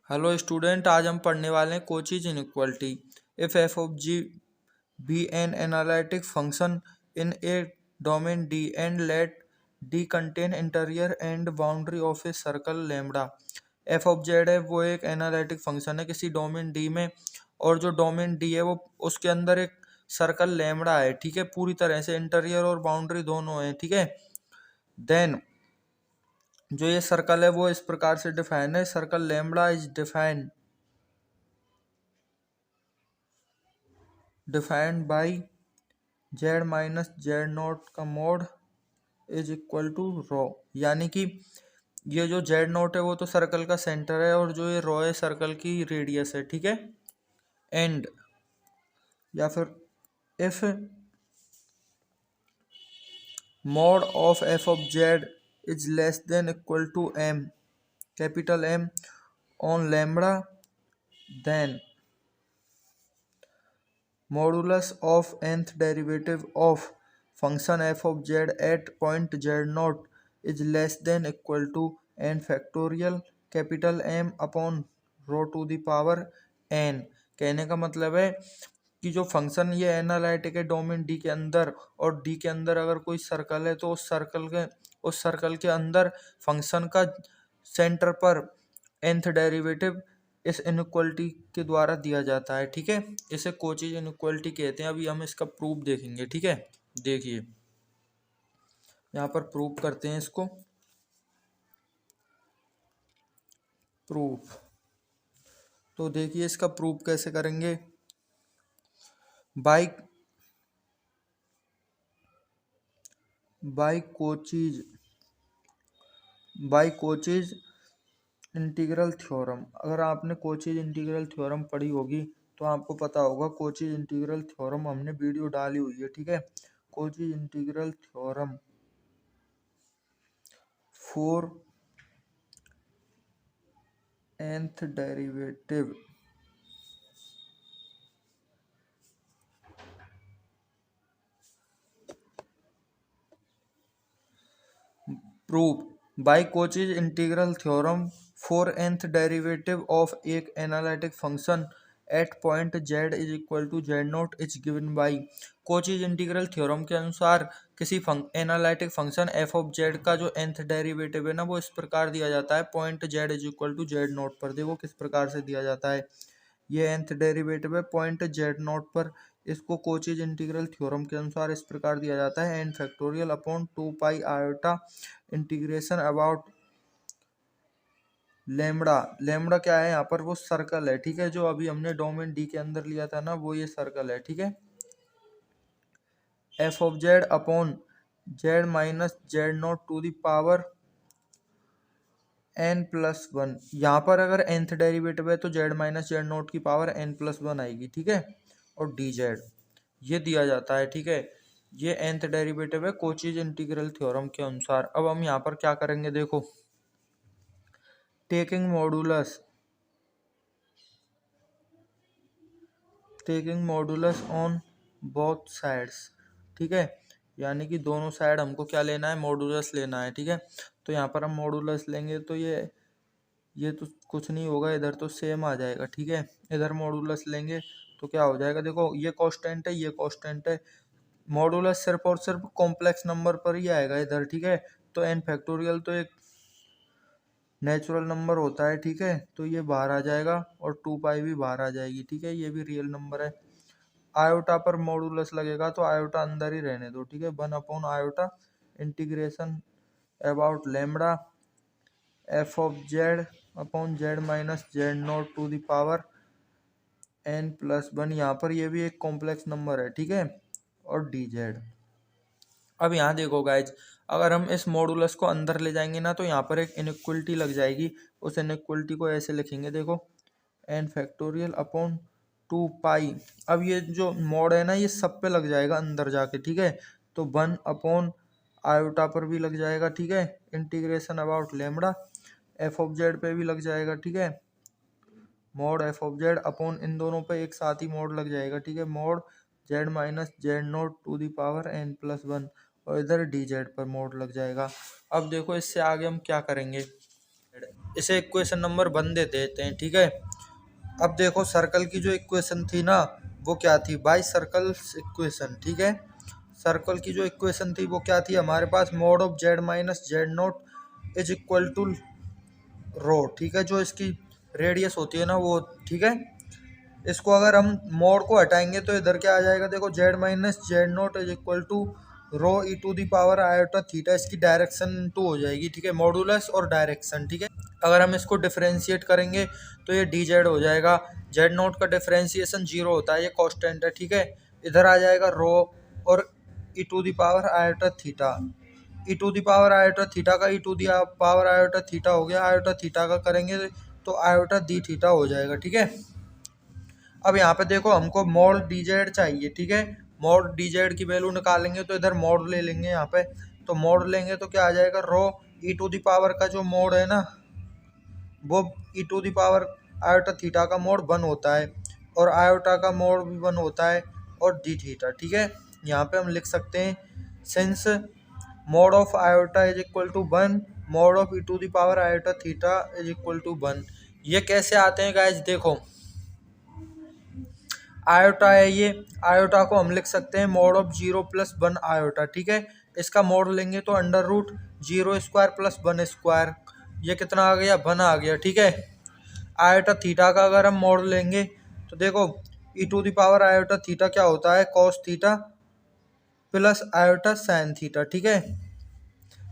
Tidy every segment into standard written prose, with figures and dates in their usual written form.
Hello student, आज हम पढ़ने वाले हैं Cauchy's inequality. If f of z be an analytic function in a domain D and let D contain interior and boundary of a circle lambda. F of z है वो एक analytic function है किसी डोमेन डी में, और जो domain D है वो उसके अंदर एक सर्कल लैम्बडा है। ठीक है, पूरी तरह से इंटीरियर और बाउंड्री दोनों है। ठीक है, देन जो ये सर्कल है वो इस प्रकार से डिफाइन है। Circle lambda is defined by Z minus z note का मोड इज इक्वल टू रो। यानी कि ये जो जेड नोट है वो तो सर्कल का सेंटर है, और जो ये रो है सर्कल की रेडियस है। ठीक है, एंड या फिर if mod of f of z is less than equal to M, capital M on lambda, then modulus of nth derivative of function f of z at point z naught is less than equal to n factorial capital M upon rho to the power n। कहने का मतलब है कि जो function ये analytic है domain D के अंदर, और डी के अंदर अगर कोई सर्कल है तो उस सर्कल के अंदर फंक्शन का सेंटर पर nth डेरिवेटिव इस इनइक्वालिटी के द्वारा दिया जाता है। ठीक है, इसे कोचीज इनइक्वालिटी कहते हैं। अभी हम इसका प्रूफ देखेंगे। ठीक है, देखिए यहाँ पर प्रूफ करते हैं इसको। प्रूफ तो देखिए इसका प्रूफ कैसे करेंगे। By Cauchy's integral theorem. अगर आपने कोचीज इंटीग्रल थ्योरम पढ़ी होगी तो आपको पता होगा। कोचीज इंटीग्रल थ्योरम हमने वीडियो डाली हुई है। ठीक है, Cauchy's integral theorem for nth derivative proof by Cauchy's integral theorem for nth derivative of एक analytic function at point z is equal to z note is given by. Cauchy's integral theorem के अनुसार किसी analytic function f of z का जो nth derivative है ना वो इस प्रकार दिया जाता है। Point z is equal to z nought पर देखो किस प्रकार से दिया जाता है। ये nth डेरिवेटिव है पॉइंट z नोट पर। इसको कोचीज इंटीग्रल थ्योरम के अनुसार इस प्रकार दिया जाता है n factorial upon 2 pi iota integration about lambda. Lambda क्या है यहाँ पर, वो सर्कल है। ठीक है, जो अभी हमने डोमेन डी के अंदर लिया था ना वो ये सर्कल है। ठीक है, f of z upon z minus z nought to the power n plus one. यहाँ पर अगर nth डेरिवेटिव है तो z माइनस जेड नोट की पावर n प्लस वन आएगी। ठीक है, और डी जेड ये दिया जाता है। ठीक है, ये nth डेरिवेटिव है कोचीज इंटीग्रल थ्योरम के अनुसार। अब हम यहाँ पर क्या करेंगे देखो, taking modulus on both sides. ठीक है, यानी कि दोनों साइड हमको क्या लेना है, मॉडुलस लेना है। ठीक है, तो यहाँ पर हम मॉडुलस लेंगे तो ये तो कुछ नहीं होगा, इधर तो सेम आ जाएगा। ठीक है, इधर मॉडुलस लेंगे तो क्या हो जाएगा, देखो ये कांस्टेंट है ये कांस्टेंट है। मॉडुलस सिर्फ और सिर्फ कॉम्प्लेक्स नंबर पर ही आएगा इधर। ठीक है, तो n फैक्टोरियल तो एक नेचुरल नंबर होता है। ठीक है, तो ये बाहर आ जाएगा और 2 पाई भी बाहर आ जाएगी। ठीक है, ये भी रियल नंबर है। आयोटा पर मॉडुलस लगेगा तो आयोटा अंदर ही रहने दो। ठीक है, 1 upon iota integration about lambda f of z upon z minus z nought to the power n plus one. यहाँ पर ये भी एक कॉम्प्लेक्स नंबर है। ठीक है, और डी जेड। अब यहाँ देखो गाइज, अगर हम इस मॉडुलस को अंदर ले जाएंगे ना तो यहाँ पर एक इनइक्वलिटी लग जाएगी। उस इनइक्वलिटी को ऐसे लिखेंगे, देखो n फैक्टोरियल अपॉन 2 पाई। अब ये जो मॉड है ना ये सब पे लग जाएगा अंदर जाके। ठीक है, तो 1 अपॉन आयोटा पर भी लग जाएगा। ठीक है, integration about lambda f of z पे भी लग जाएगा। ठीक है, mod f of z upon इन दोनों पे एक साथ ही मॉड लग जाएगा। ठीक है, mod z minus z nought to the power n plus one, और इधर डी जेड पर मॉड लग जाएगा। अब देखो इससे आगे हम क्या करेंगे, इसे इक्वेशन नंबर 1 दे देते हैं, ठीक है। अब देखो सर्कल की जो इक्वेशन थी ना वो क्या थी, बाई सर्कल्स इक्वेशन, ठीक है। सर्कल की जो इक्वेशन थी वो क्या थी हमारे पास, mod of z minus z note is equal to rho, ठीक है, जो इसकी रेडियस होती है ना वो, ठीक है। इसको अगर हम मोड को हटाएंगे तो इधर क्या आ जाएगा, देखो z minus z note is equal to rho e to the power iota theta, इसकी डायरेक्शन टू हो जाएगी, ठीक है, मॉडुलस और डायरेक्शन, ठीक है। अगर हम इसको डिफरेंशिएट करेंगे तो ये डी जेड हो जाएगा, जेड नोट का डिफरेंशिएशन 0 होता है, ये कांस्टेंट है, ठीक है। इधर आ जाएगा रो और e to the power iota theta, e to the power iota theta का e to the power iota theta हो गया, आयोटा थीटा का करेंगे तो आयोटा दी थीटा हो जाएगा, ठीक है। अब यहाँ पे देखो हमको मॉड डी जेड चाहिए, ठीक है। मॉड डी जेड की वैल्यू निकालेंगे तो इधर मॉड ले लेंगे यहाँ पे, तो मॉड लेंगे तो क्या आ जाएगा, रो ई टू दी पावर का जो मोड है ना वो e to the power iota theta का मोड 1 होता है और आयोटा का मोड भी 1 होता है और डी थीटा, ठीक है। यहाँ पे हम लिख सकते हैं since mod of iota is equal to 1 mod of e to the power iota theta is equal to 1। ये कैसे आते हैं गाइज, देखो आयोटा है ये, आयोटा को हम लिख सकते हैं मोड ऑफ 0 प्लस 1 आयोटा, ठीक है। इसका मोड लेंगे तो under root 0 square plus 1 square, ये कितना आ गया, 1 आ गया, ठीक है। आयोटा थीटा का अगर हम मोड लेंगे तो देखो e to the power iota theta क्या होता है, cos theta plus iota sine theta, ठीक है।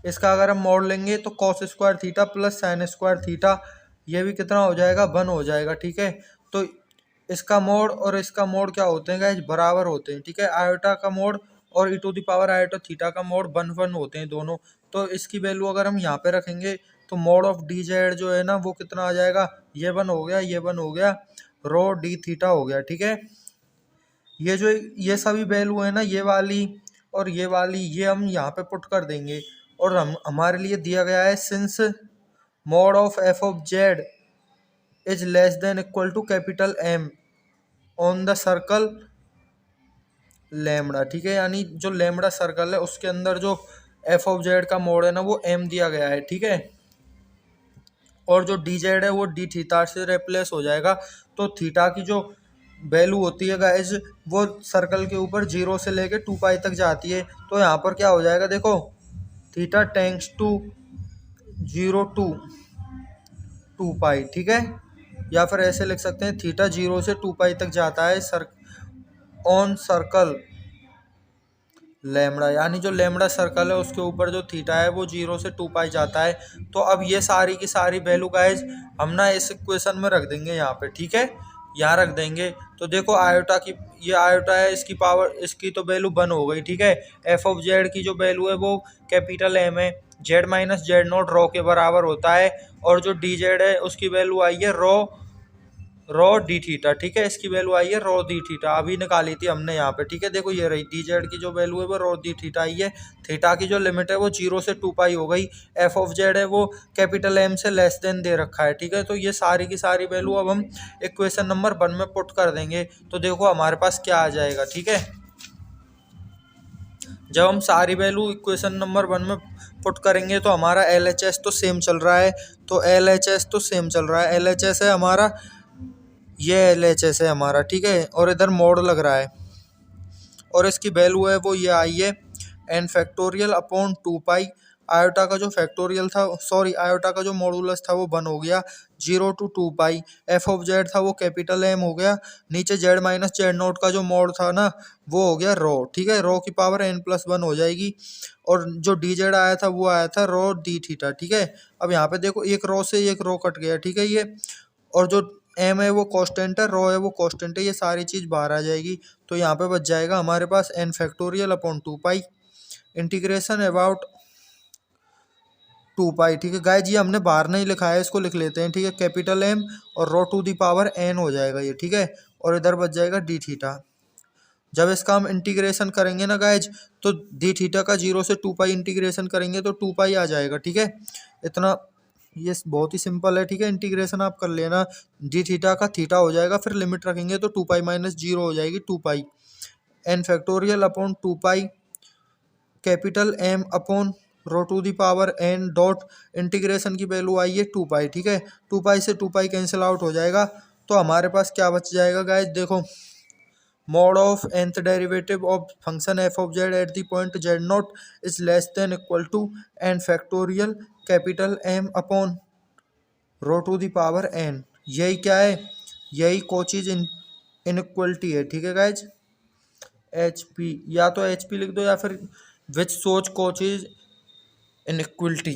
इसका अगर हम मोड लेंगे तो cos square theta plus sine square theta, ये भी कितना हो जाएगा, 1 हो जाएगा, ठीक है। तो इसका मोड और इसका मोड क्या होते हैं गाइस, बराबर होते हैं, ठीक है। आयोटा का मोड और e to the power iota theta का मोड 1 होते हैं दोनों। तो इसकी वैल्यू अगर हम यहाँ पे रखेंगे तो मोड ऑफ डी जेड जो है ना वो कितना आ जाएगा, ये 1 हो गया, ये 1 हो गया, रो डी थीटा हो गया, ठीक है। ये जो ये सभी वैल्यू है ना ये वाली और ये वाली, ये हम यहाँ पे पुट कर देंगे और हम हमारे लिए दिया गया है since mod of f of z is less than equal to capital M on the circle lambda, ठीक है। यानी जो लैम्बडा सर्कल है उसके अंदर जो एफ ऑफ जेड का मोड है ना वो एम दिया गया है, ठीक है। और जो डी जेड है वो डी थीटा से रिप्लेस हो जाएगा। तो थीटा की जो वैल्यू होती है गाइज वो सर्कल के ऊपर 0 से लेके 2 पाई तक जाती है। तो यहाँ पर क्या हो जाएगा, देखो theta tends to 0 to 2 pi, ठीक है। या फिर ऐसे लिख सकते हैं थीटा 0 से 2 पाई तक जाता है ऑन सर्कल लैम्बडा, यानी जो लैम्बडा सर्कल है उसके ऊपर जो थीटा है वो 0 से 2 पाई जाता है। तो अब ये सारी की सारी वैल्यू गाइज हम ना इस इक्वेशन में रख देंगे यहाँ पे, ठीक है, यहाँ रख देंगे। तो देखो आयोटा की, ये आयोटा है, इसकी पावर, इसकी तो वैल्यू 1 हो गई, ठीक है। एफ ऑफ जेड की जो वैल्यू है वो कैपिटल एम है, जेड माइनस जेड नोट रो के बराबर होता है, और जो डी जेड है उसकी वैल्यू आई है रो डी थीटा, ठीक है। इसकी वैल्यू आई है रो डी थीटा, अभी निकाली थी हमने यहाँ पे, ठीक है। देखो ये रही डी जेड की जो वैल्यू है वो रो डी थीटा आई है, थीटा की जो लिमिट है वो 0 से 2 पाई हो गई, एफ ऑफ जेड है वो कैपिटल एम से लेस देन दे रखा है, ठीक है। तो ये सारी की सारी वैल्यू अब हम इक्वेशन नंबर 1 में पुट कर देंगे। तो देखो हमारे पास क्या आ जाएगा, ठीक है। जब हम सारी वैल्यू इक्वेशन नंबर 1 में पुट करेंगे तो हमारा एल एच एस तो सेम चल रहा है, तो एल एच एस तो सेम चल रहा है, एल एच एस है हमारा, ये एल एच एस है हमारा, ठीक है। और इधर मोड लग रहा है और इसकी वैल्यू है वो ये आई है एन फैक्टोरियल अपॉन 2 पाई। आयोटा का जो फैक्टोरियल था, सॉरी आयोटा का जो मॉडुलस था वो 1 हो गया, 0 to 2 pi. F of z था वो कैपिटल एम हो गया, नीचे जेड माइनस जेड नोट का जो मोड था ना वो हो गया रो, ठीक है, रो की पावर एन प्लस 1 हो जाएगी। और जो डी जेड आया था वो आया था रो डी थीटा, ठीक है। अब यहाँ पे देखो एक रो से एक रो कट गया, ठीक है ये, और जो एम है वो कांस्टेंट है, रो है वो कांस्टेंट है, ये सारी चीज़ बाहर आ जाएगी। तो यहाँ पे बच जाएगा हमारे पास n factorial upon 2 pi integration about 2 pi, ठीक है। गाइस ये हमने बाहर नहीं लिखा है, इसको लिख लेते हैं, ठीक है, कैपिटल एम और रो टू दी पावर एन हो जाएगा ये, ठीक है। और इधर बच जाएगा डी थीटा। जब इसका हम इंटीग्रेशन करेंगे ना गाइज तो डी थीटा का 0 से 2 पाई इंटीग्रेशन करेंगे तो 2 पाई आ जाएगा, ठीक है। इतना ये बहुत ही सिंपल है, ठीक है, इंटीग्रेशन आप कर लेना। डी थीटा का थीटा हो जाएगा, फिर लिमिट रखेंगे तो 2 पाई माइनस 0 हो जाएगी 2 pi n factorial upon 2 pi capital M upon rho to the power n dot integration की वैल्यू आई है 2 पाई, ठीक है। 2 पाई से 2 पाई कैंसिल आउट हो जाएगा, तो हमारे पास क्या बच जाएगा गाइज, देखो mod of nth derivative of function f of z at the point z naught is less than equal to n factorial capital M upon rho to the power n। यही क्या है, यही कोचीज इनइक्वलिटी है, ठीक है guys. H P, या तो H P लिख दो या फिर विच सोच कोचीज इनइक्वलिटी।